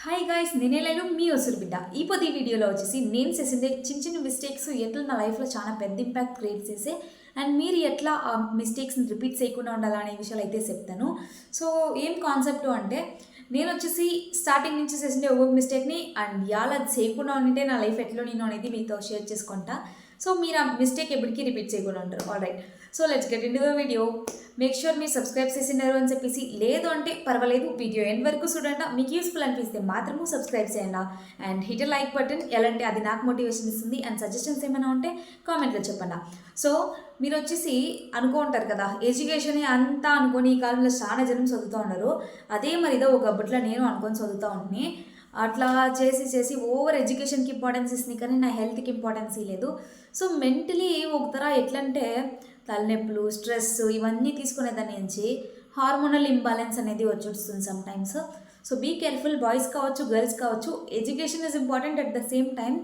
Hi guys, నేనేలేను మీ ఒసురు బిడ్డ. ఈ వీడియోలో వచ్చేసి నేను చేసిందే చిన్న చిన్న మిస్టేక్స్ ఎట్లా నా లైఫ్లో చాలా పెద్ద ఇంపాక్ట్ క్రియేట్ చేసే అండ్ మీరు ఎట్లా ఆ మిస్టేక్స్ని రిపీట్ చేయకుండా ఉండాలనే విషయాలు అయితే చెప్తాను. సో ఏం కాన్సెప్ట్ అంటే నేను వచ్చేసి స్టార్టింగ్ నుంచి చేసిండే ఒక్కొక్క మిస్టేక్ని అండ్ యాలా అది చేయకుండా ఉంటే నా లైఫ్ ఎట్లా నేను అనేది మీతో షేర్ చేసుకుంటా. సో మీరు ఆ మిస్టేక్ ఎప్పటికీ రిపీట్ చేయకుండా ఉంటారు. All right, so let's get in to the video. Make sure మీరు సబ్స్క్రైబ్ చేసినారు అని చెప్పేసి, లేదు అంటే పర్వాలేదు వీడియో ఎండ్ వరకు చూడండి. మీకు యూస్ఫుల్ అనిపిస్తే మాత్రము సబ్స్క్రైబ్ చేయండి అండ్ హిట్ లైక్ బటన్. ఎలా అంటే అది నాకు మోటివేషన్ ఇస్తుంది అండ్ సజెషన్స్ ఏమైనా ఉంటే కామెంట్లో చెప్పండి. సో మీరు వచ్చేసి అనుకుంటారు కదా, ఎడ్యుకేషన్ అంతా అనుకొని ఈ కాలంలో చాలా జనం చదువుతూ ఉన్నారు. అదే మరి ఇదో ఒక అప్పట్లో నేను అనుకొని చదువుతూ ఉంటుని అట్లా చేసి చేసి ఓవర్ ఎడ్యుకేషన్కి ఇంపార్టెన్స్ ఇస్తుంది కానీ నా హెల్త్కి ఇంపార్టెన్స్ లేదు. సో మెంటలీ ఒక తర ఎట్లంటే తలనొప్పులు, స్ట్రెస్ ఇవన్నీ తీసుకునేదాని నుంచి హార్మోనల్ ఇంబ్యాలెన్స్ అనేది వచ్చేస్తుంది sometimes. So be careful, boys కావచ్చు గర్ల్స్ కావచ్చు. Education is important, at the same time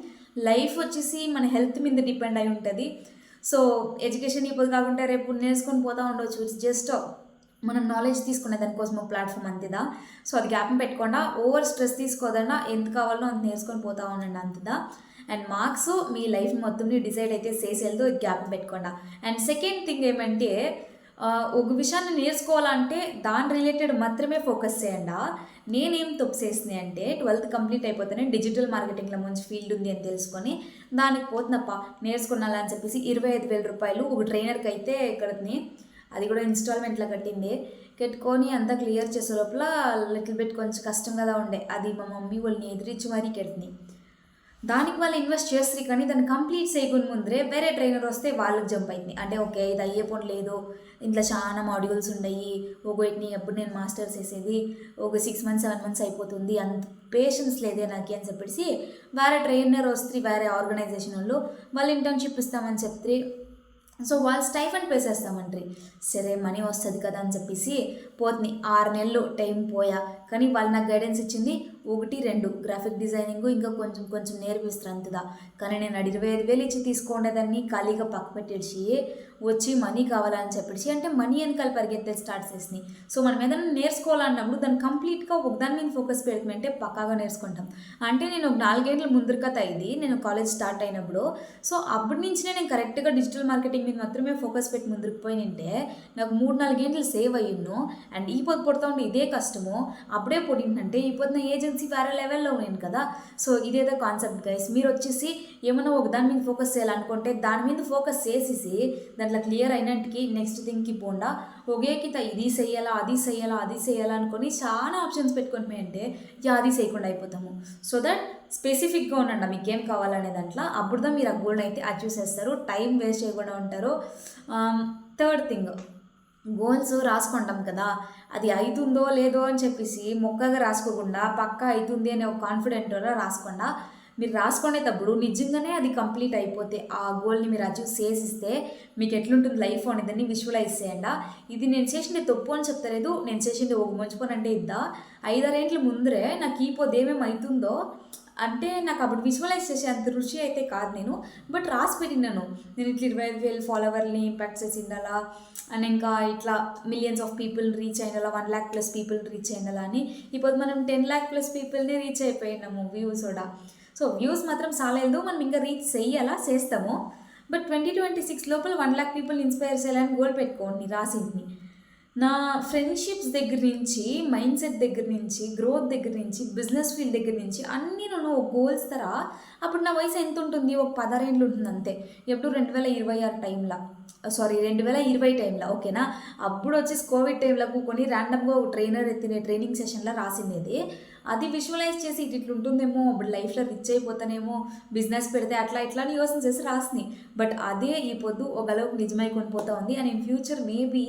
life వచ్చేసి మన హెల్త్ మీద డిపెండ్ అయి ఉంటుంది. సో ఎడ్యుకేషన్ ఇప్పుడు కాకుండా రేపు నేర్చుకొని పోతూ ఉండవచ్చు. ఇట్స్ జస్ట్ మనం నాలెడ్జ్ తీసుకునే దానికోసం ప్లాట్ఫామ్ అంతేదా. సో అది గ్యాప్ని పెట్టకుండా ఓవర్ స్ట్రెస్ తీసుకోదన్నా ఎంత కావాలో అంత నేర్చుకొని పోతా ఉండండి అంతదా. అండ్ మార్క్స్ మీ లైఫ్ మొత్తంని డిసైడ్ అయితే చేసేది గ్యాప్ని పెట్టుకుండా. అండ్ సెకండ్ థింగ్ ఏమంటే ఒక విషయాన్ని నేర్చుకోవాలంటే దాని రిలేటెడ్ మాత్రమే ఫోకస్ చేయండి. నేనేం తప్పు చేసినాయి అంటే 12th కంప్లీట్ అయిపోతేనే డిజిటల్ మార్కెటింగ్లో మంచి ఫీల్డ్ ఉంది అని తెలుసుకొని దానికి పోతున్నప్ప నేర్చుకున్నాలా అని చెప్పేసి 25,000 రూపాయలు ఒక ట్రైనర్కి అయితే కడుతుంది. అది కూడా ఇన్స్టాల్మెంట్లో కట్టింది. కట్టుకొని అంతా క్లియర్ చేసే లోపల లిటిల్ బిట్ కొంచెం కష్టం కదా ఉండే. అది మా మమ్మీ వాళ్ళని ఎదిరించి మరీ కట్టింది. దానికి వాళ్ళు ఇన్వెస్ట్ చేస్తారు కానీ దాన్ని కంప్లీట్ చేయకుండా ముందరే వేరే ట్రైనర్ వస్తే వాళ్ళకి జంప్ అయింది. అంటే ఓకే ఇది అయ్యే పని లేదు, ఇంట్లో చాలా మాడ్యూల్స్ ఉన్నాయి, ఒకటిని ఎప్పుడు నేను మాస్టర్స్ చేసేది ఒక 6 months 7 months అయిపోతుంది, అంత పేషెన్స్ లేదే నాకు అని చెప్పేసి వేరే ట్రైనర్ వస్తే వేరే ఆర్గనైజేషన్ వాళ్ళు ఇంటర్న్షిప్ ఇస్తామని చెప్తే సో వాళ్ళు స్టైఫండ్ పే చేస్తామంటారు. సరే మనీ వస్తుంది కదా అని చెప్పేసి పోతుంది. 6 నెలలు టైం పోయా కానీ వాళ్ళు నాకు గైడెన్స్ ఇచ్చింది 1-2 గ్రాఫిక్ డిజైనింగ్ ఇంకా కొంచెం కొంచెం నేర్పిస్తారు అంతదా. కానీ నేను 25,000 ఇచ్చి తీసుకునేదాన్ని ఖాళీగా పక్క పెట్టేసి వచ్చి మనీ కావాలని చెప్పేసి అంటే మనీ వెనకాల పరిగెత్తే స్టార్ట్ చేసినాయి. సో మనం ఏదైనా నేర్చుకోవాలన్నప్పుడు దాన్ని కంప్లీట్గా ఒకదాని మీద ఫోకస్ పెడుతుంటే పక్కాగా నేర్చుకుంటాం. అంటే నేను ఒక 4 ఏళ్ళ ముందర కథ ఇది, నేను కాలేజ్ స్టార్ట్ అయినప్పుడు. సో అప్పటి నుంచి నేను కరెక్ట్గా డిజిటల్ మార్కెటింగ్ మీద మాత్రమే ఫోకస్ పెట్టి ముందుకు పోయినంటే నాకు 3-4 గంటలు సేవ్ అయ్యిండు. అండ్ ఈ పొద్దు పుడతా ఉంటే ఇదే కష్టము అప్పుడే పొడిందంటే ఈ పొద్దున ఏజెన్సీ వేరే లెవెల్లో ఉన్నాను కదా. సో ఇదేదో కాన్సెప్ట్ గైస్. మీరు వచ్చేసి ఏమైనా ఒక దాని మీద ఫోకస్ చేయాలనుకుంటే దాని మీద ఫోకస్ చేసేసి దాంట్లో క్లియర్ అయినట్టుకి నెక్స్ట్ థింగ్కి పోండా. ఒకేకిత ఇది చెయ్యాలా అది చెయ్యాలా అది చెయ్యాలా అనుకొని చాలా ఆప్షన్స్ పెట్టుకొని అంటే అది చేయకుండా అయిపోతాము. సో దట్ స్పెసిఫిక్గా ఉండండి మీకు ఏం కావాలనే దాంట్లో. అప్పుడుదా మీరు ఆ గోల్ని అయితే అచీవ్ చేస్తారు, టైం వేస్ట్ చేయకుండా ఉంటారు. థర్డ్ థింగ్, గోల్స్ రాసుకుంటాం కదా, అది అవుతుందో లేదో అని చెప్పేసి మొక్కగా రాసుకోకుండా పక్కా అవుతుంది అనే ఒక కాన్ఫిడెంట్గా రాసుకోండా. మీరు రాసుకునేటప్పుడు నిజంగానే అది కంప్లీట్ అయిపోతే ఆ గోల్ని మీరు అచీవ్ చేసిస్తే మీకు ఎట్లుంటుంది లైఫ్ అనేదాన్ని విజువలైజ్ చేయండి. ఇది నేను చేసింది తప్పు అని చెప్తలేదు, నేను చేసింది ఒక మంచి పని అంటే ఇద్దా 5-6 ఏళ్ళ ముందరే నాకు ఈ పొద్దు ఏమేమి అవుతుందో అంటే నాకు అప్పుడు విజువలైజ్ చేసే అంత రుచి అయితే కాదు నేను, బట్ రాసి పెట్టినాను. నేను ఇట్లా 25,000 ఫాలోవర్ని ఇంపాక్ట్ చేసిండాలా అండ్ ఇంకా ఇట్లా మిలియన్స్ ఆఫ్ పీపుల్ రీచ్ అయినాలా, 1 lakh ప్లస్ పీపుల్ రీచ్ అయినాలా అని. ఇప్పుడు మనం 10 lakh ప్లస్ పీపుల్ని రీచ్ అయిపోయినాము వ్యూస్ కూడా. సో వ్యూస్ మాత్రం చాలేదు, మనం ఇంకా రీచ్ చెయ్యాలా చేస్తాము. బట్ 2026 లోపల 1 lakh పీపుల్ ఇన్స్పైర్ చేయాలని గోల్ పెట్టుకోండి రాసింది. నా ఫ్రెండ్షిప్స్ దగ్గర నుంచి, మైండ్ సెట్ దగ్గర నుంచి, గ్రోత్ దగ్గర నుంచి, బిజినెస్ ఫీల్డ్ దగ్గర నుంచి అన్నీ నేను ఒక గోల్స్ తరా. అప్పుడు నా వయసు ఎంత ఉంటుంది, ఒక 16 ఏళ్ళు ఉంటుంది అంతే. ఎప్పుడు 2026 టైంలో, సారీ 2020 టైంలో, ఓకేనా. అప్పుడు వచ్చేసి కోవిడ్ టైంలో కూకొని ర్యాండమ్గా ఒక ట్రైనర్ ఎత్తిన ట్రైనింగ్ సెషన్లో రాసింది. అది విజువలైజ్ చేసి ఇట్లా ఉంటుందేమో, అప్పుడు లైఫ్లో రిచ్ అయిపోతానేమో, బిజినెస్ పెడితే అట్లా ఇట్లా అని యోచన చేసి రాసినాయి. బట్ అదే ఈ పొద్దు ఒకలోకి నిజమై కొనిపోతా ఉంది. అండ్ ఇన్ ఫ్యూచర్ మేబీ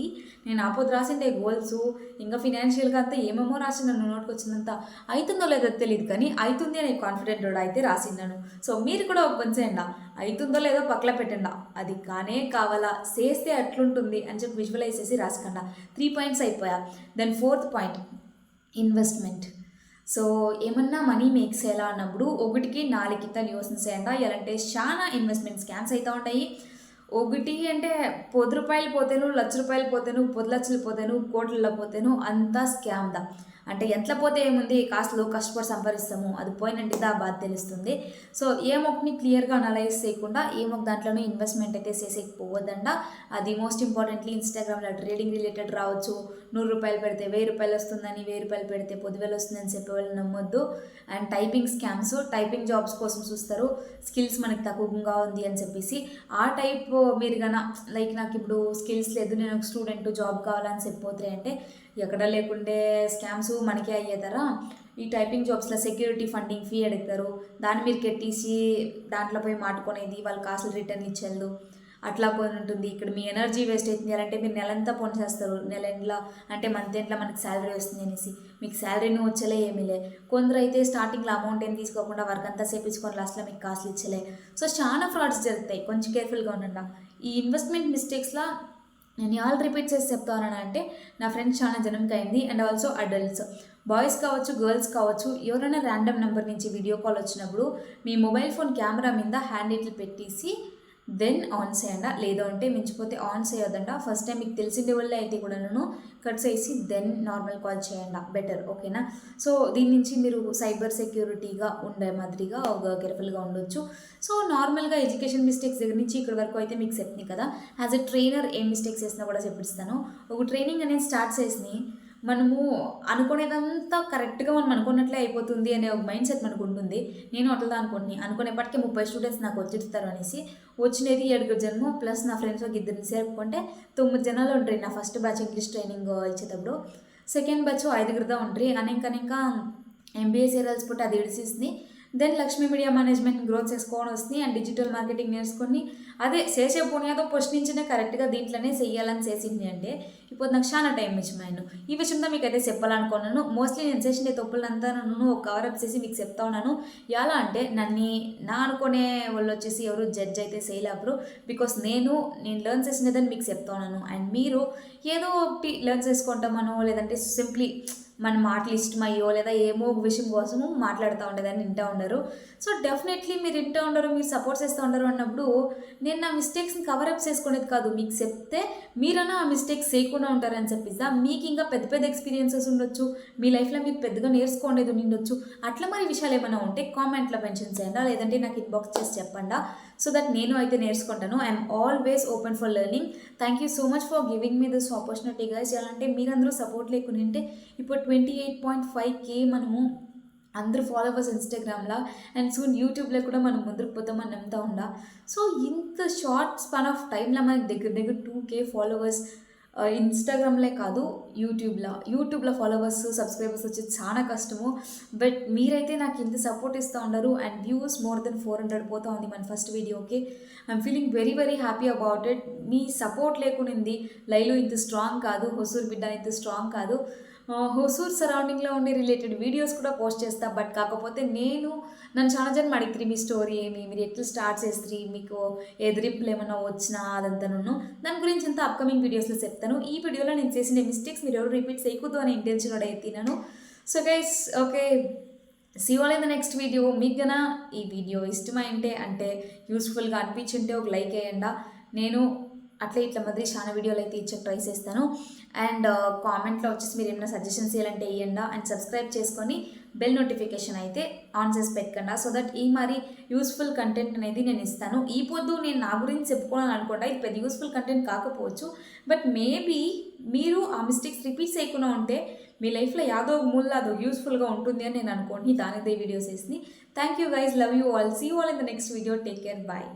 నేను ఆ పొద్దు రాసిండే గోల్స్ ఇంకా ఫినాన్షియల్గా అంతా ఏమేమో రాసిన నోట్కి వచ్చినంత అవుతుందో లేదో తెలియదు కానీ అవుతుంది అనే కాన్ఫిడెంట్ అయితే రాసిన్నాను. సో మీరు కూడా పంచేయండి, అవుతుందో లేదో పక్కన పెట్టండి, అది కానే కావాలా చేస్తే అట్లుంటుంది అని చెప్పి విజువలైజ్ చేసి రాసుకండా. 3 పాయింట్స్ అయిపోయా. Then 4th point, investment. So ఏమన్నా మనీ మేక్స్ ఎలా అన్నప్పుడు 1-4 యోచన చేయండి. ఎలాంటే చాలా ఇన్వెస్ట్మెంట్ స్కామ్స్ అవుతూ ఉంటాయి. ఒకటి అంటే 10 రూపాయలు పోతేను, 1,00,000 రూపాయలు పోతేను, 10 లక్షలు పోతేను, కోట్లలో పోతేను అంతా స్కామ్ దా. అంటే ఎంత పోతే ఏముంది, కాస్త కష్టపడి సంపాదిస్తాము, అది పోయినంటే ఆ బాధ తెలుస్తుంది. సో ఏ మొక్కని క్లియర్గా అనలైజ్ చేయకుండా ఏ మొక్క దాంట్లోనే ఇన్వెస్ట్మెంట్ అయితే చేసేకపోవద్దండ. అది మోస్ట్ ఇంపార్టెంట్లీ ఇన్స్టాగ్రామ్లో ట్రేడింగ్ రిలేటెడ్ రావచ్చు, 100 రూపాయలు పెడితే 1000 రూపాయలు వస్తుందని, 1000 రూపాయలు పెడితే 10,000 వస్తుందని చెప్పేవాళ్ళు నమ్మొద్దు. And typing scams, typing jobs కోసం చూస్తారు, స్కిల్స్ మనకి తక్కువగా ఉంది అని చెప్పేసి. ఆ టైప్ మీరు గన లైక్ నాకు ఇప్పుడు స్కిల్స్ లేదు, నేను ఒక స్టూడెంట్, జాబ్ కావాలని చెప్పిపోతాయి అంటే ఎక్కడ లేకుండే స్కామ్స్ మనకే అయ్యేతారా. ఈ టైపింగ్ జాబ్స్లో సెక్యూరిటీ ఫండింగ్ ఫీ అడుగుతారు, దాన్ని మీరు కెట్టేసి దాంట్లో పోయి మాటుకునేది, వాళ్ళు కాసులు రిటర్న్ ఇచ్చేళ్ళు, అట్లా పోయి ఉంటుంది. ఇక్కడ మీ ఎనర్జీ వేస్ట్ అవుతుంది అంటే మీరు నెలంతా పని చేస్తారు, నెల ఎండ్లో అంటే మంత్ ఎండ్లో మనకి శాలరీ వస్తుంది అనేసి మీకు శాలరీని వచ్చలే ఏమీ లే. కొందరు అయితే స్టార్టింగ్లో అమౌంట్ ఏం తీసుకోకుండా వర్క్ అంతా చేపించుకొని లాస్ట్లో మీకు కాసులు ఇచ్చలే. సో చాలా ఫ్రాడ్స్ జరుగుతాయి, కొంచెం కేర్ఫుల్గా ఉండండి. ఈ ఇన్వెస్ట్మెంట్ మిస్టేక్స్లో నేను ఆల్ రిపీట్ చేసి చెప్తాను అంటే నా ఫ్రెండ్స్ చాలా జనంకి అయింది. అండ్ ఆల్సో అడల్ట్స్, బాయ్స్ కావచ్చు, గర్ల్స్ కావచ్చు, ఎవరైనా ర్యాండమ్ నెంబర్ నుంచి వీడియో కాల్ వచ్చినప్పుడు మీ మొబైల్ ఫోన్ కెమెరా మీద హ్యాండ్ ఇట్లు పెట్టేసి దెన్ ఆన్ చేయండి, లేదు అంటే మించిపోతే ఆన్ చేయొద్దంట. ఫస్ట్ టైం మీకు తెలిసిండే వాళ్ళే అయితే కూడా నేను కట్ చేసి దెన్ నార్మల్ కాల్ చేయండి, బెటర్. ఓకేనా? సో దీని నుంచి మీరు సైబర్ సెక్యూరిటీగా ఉండే మాదిరిగా కేర్ఫుల్గా ఉండొచ్చు. సో నార్మల్గా ఎడ్యుకేషన్ మిస్టేక్స్ దగ్గర నుంచి ఇక్కడ వరకు అయితే మీకు చెప్తాను కదా. యాజ్ ఎ ట్రైనర్ ఏం మిస్టేక్స్ చేసినా కూడా చెప్పిస్తాను. ఒక ట్రైనింగ్ అనేది స్టార్ట్ చేసి మనము అనుకునేదంతా కరెక్ట్గా మనం అనుకున్నట్లే అయిపోతుంది అనే ఒక మైండ్ సెట్ మనకు ఉంటుంది. నేను అట్లా అనుకునేప్పటికీ 30 స్టూడెంట్స్ నాకు వచ్చిస్తారు అనేసి వచ్చినది 7 జనం ప్లస్ నా ఫ్రెండ్స్ ఒక 2 సేపుకుంటే 9 జనాలు ఉంటారు. నా ఫస్ట్ బ్యాచ్ ఇంగ్లీష్ ట్రైనింగ్ ఇచ్చేటప్పుడు సెకండ్ బ్యాచ్ 5 ఉంటారు. ఇంకా ఎంబీఏ సీరియల్స్ పుట్టి అది ఇడిసిస్తుంది. Then Lakshmi media management growth చేసుకోవడం వస్తుంది. అండ్ డిజిటల్ మార్కెటింగ్ నేర్చుకొని అదే చేసే పోనీదో ఫస్ట్ నుంచినే కరెక్ట్గా దీంట్లోనే చెయ్యాలని చేసింది అంటే ఇప్పుడు నాకు చాలా టైం ఇచ్చిమాను. ఈ విషయంలో మీకు అయితే చెప్పాలనుకున్నాను. మోస్ట్లీ నేను చేసిన తప్పులంతా నన్ను కవరప్ చేసి మీకు చెప్తా ఉన్నాను. ఎలా అంటే నా అనుకునే వాళ్ళు వచ్చేసి ఎవరు జడ్జ్ అయితే చేయలేరు. బికాస్ నేను లెర్న్ చేసినదని మీకు చెప్తా ఉన్నాను. అండ్ మీరు ఏదో ఒకటి లెర్న్ చేసుకుంటామనో లేదంటే సింప్లీ మన మాటలు ఇష్టమయ్యో లేదా ఏమో ఒక విషయం కోసము మాట్లాడుతూ ఉండేదాన్ని వింటూ ఉండరు. సో డెఫినెట్లీ మీరు వింటూ ఉండరు, మీరు సపోర్ట్ చేస్తూ ఉండరు అన్నప్పుడు నేను నా మిస్టేక్స్ని కవరప్ చేసుకునేది కాదు, మీకు చెప్తే మీరన్నా ఆ మిస్టేక్స్ చేయకుండా ఉంటారని చెప్పిస్తా. మీకు ఇంకా పెద్ద పెద్ద ఎక్స్పీరియన్సెస్ ఉండొచ్చు, మీ లైఫ్లో మీరు పెద్దగా నేర్చుకోండేది ఉండొచ్చు. అట్లా మరి విషయాలు ఏమైనా ఉంటే కామెంట్లో మెన్షన్ చేయండి, లేదంటే నాకు ఇన్బాక్స్ చేసి చెప్పండి. సో దట్ నేను అయితే నేర్చుకుంటాను. I'm always open for learning. Thank you so much for giving me this opportunity guys. ఎలా అంటే మీరందరూ సపోర్ట్ లేకుంటే ఇప్పుడు 28.5K మనము అందరూ ఫాలోవర్స్ ఇన్స్టాగ్రామ్లో అండ్ సూన్ యూట్యూబ్లో కూడా మనం ముందుకు పోతామని నమ్ముతా ఉండా. సో ఇంత షార్ట్ స్పాన్ ఆఫ్ టైంలో మనకి దగ్గర 2K ఫాలోవర్స్ ఇన్స్టాగ్రామ్లే కాదు యూట్యూబ్లో ఫాలోవర్స్ సబ్స్క్రైబర్స్ వచ్చి చాలా కష్టము. బట్ మీరైతే నాకు ఇంత సపోర్ట్ ఇస్తూ ఉండరు. అండ్ వ్యూస్ మోర్ దెన్ 400 పోతా ఉంది మన ఫస్ట్ వీడియోకి. I'm feeling very very happy about it. మీ సపోర్ట్ లేకునింది లైవ్లో ఇంత స్ట్రాంగ్ కాదు, హొసూర్ బిడ్డ ఇంత స్ట్రాంగ్ కాదు. హొసూర్ సరౌండింగ్లో ఉండే రిలేటెడ్ వీడియోస్ కూడా పోస్ట్ చేస్తా. బట్ కాకపోతే నన్ను చాలా జనం అడిగితే మీ స్టోరీ ఏమి, మీరు ఎట్లా స్టార్ట్ చేస్తారు, మీకు ఎదిరింపులు ఏమైనా వచ్చినా అదంతా దాని గురించి అంతా అప్కమింగ్ వీడియోస్లో చెప్తాను. ఈ వీడియోలో నేను చేసిన మిస్టేక్స్ మీరు ఎవరు రిపీట్ చేయకూడదు అని ఇంటెన్షన్ అయితే so guys okay, see all in the next video. మీకు గన ఈ వీడియో ఇష్టమైంటే అంటే యూస్ఫుల్గా అనిపించుంటే ఒక లైక్ వేయండి. నేను అట్లా ఇట్లా మాదిరి చాలా వీడియోలు అయితే ఇచ్చే ట్రై చేస్తాను. అండ్ కామెంట్లో వచ్చేసి మీరు ఏమైనా సజెషన్స్ ఇవ్వాలంటే ఇవ్వండి. అండ్ సబ్స్క్రైబ్ చేసుకొని బెల్ నోటిఫికేషన్ అయితే ఆన్ చేసి పెట్టుకుండా సో దట్ ఈ మరి యూస్ఫుల్ కంటెంట్ అనేది నేను ఇస్తాను. ఈ పొద్దు నేను నా గురించి చెప్పుకోవాలని అనుకుంటా, ఇది పెద్ద యూస్ఫుల్ కంటెంట్ కాకపోవచ్చు. బట్ మేబీ మీరు ఆ మిస్టేక్స్ రిపీట్ చేయకుండా ఉంటే మీ లైఫ్లో యాదో మూల అదో యూస్ఫుల్గా ఉంటుంది అని నేను అనుకోండి. దానిదే వీడియోస్ వేసి thank you guys, love you all, see you all in the next video, take care, bye.